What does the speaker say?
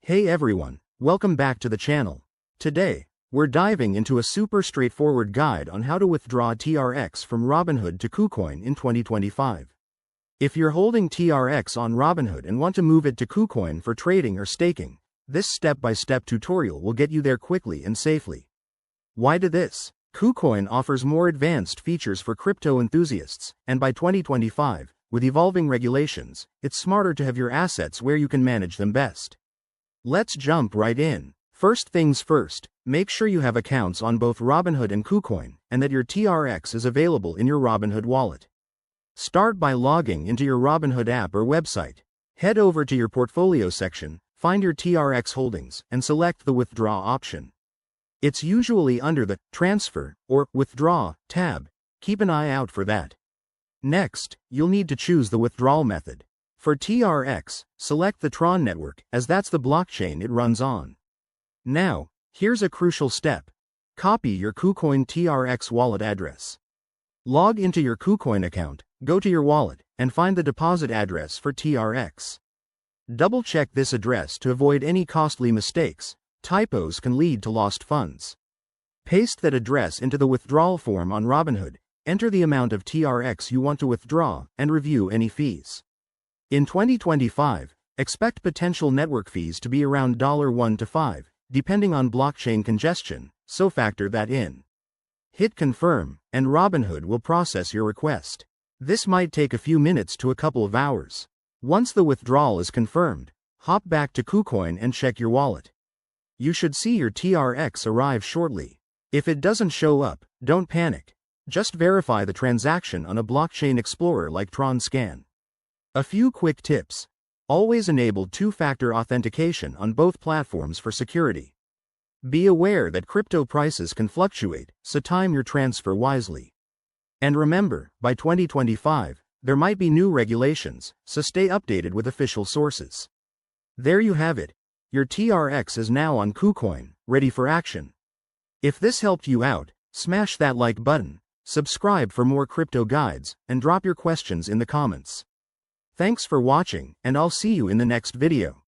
Hey everyone, welcome back to the channel. Today, we're diving into a super straightforward guide on how to withdraw TRX from Robinhood to KuCoin in 2025. If you're holding TRX on Robinhood and want to move it to KuCoin for trading or staking, this step-by-step tutorial will get you there quickly and safely. Why do this? KuCoin offers more advanced features for crypto enthusiasts, and by 2025, with evolving regulations, it's smarter to have your assets where you can manage them best. Let's jump right in. First things first, make sure you have accounts on both Robinhood and KuCoin, and that your TRX is available in your Robinhood wallet. Start by logging into your Robinhood app or website. Head over to your portfolio section, find your TRX holdings, and select the withdraw option. It's usually under the Transfer or Withdraw tab. Keep an eye out for that. Next, you'll need to choose the withdrawal method. For TRX, select the Tron network, as that's the blockchain it runs on. Now, here's a crucial step. Copy your KuCoin TRX wallet address. Log into your KuCoin account, go to your wallet, and find the deposit address for TRX. Double-check this address to avoid any costly mistakes. Typos can lead to lost funds. Paste that address into the withdrawal form on Robinhood, enter the amount of TRX you want to withdraw, and review any fees. In 2025, expect potential network fees to be around $1 to $5, depending on blockchain congestion, so factor that in. Hit confirm, and Robinhood will process your request. This might take a few minutes to a couple of hours. Once the withdrawal is confirmed, hop back to KuCoin and check your wallet. You should see your TRX arrive shortly. If it doesn't show up, don't panic. Just verify the transaction on a blockchain explorer like TronScan. A few quick tips. Always enable two-factor authentication on both platforms for security. Be aware that crypto prices can fluctuate, so time your transfer wisely. And remember, by 2025, there might be new regulations, so stay updated with official sources. There you have it. Your TRX is now on KuCoin, ready for action. If this helped you out, smash that like button, subscribe for more crypto guides, and drop your questions in the comments. Thanks for watching, and I'll see you in the next video.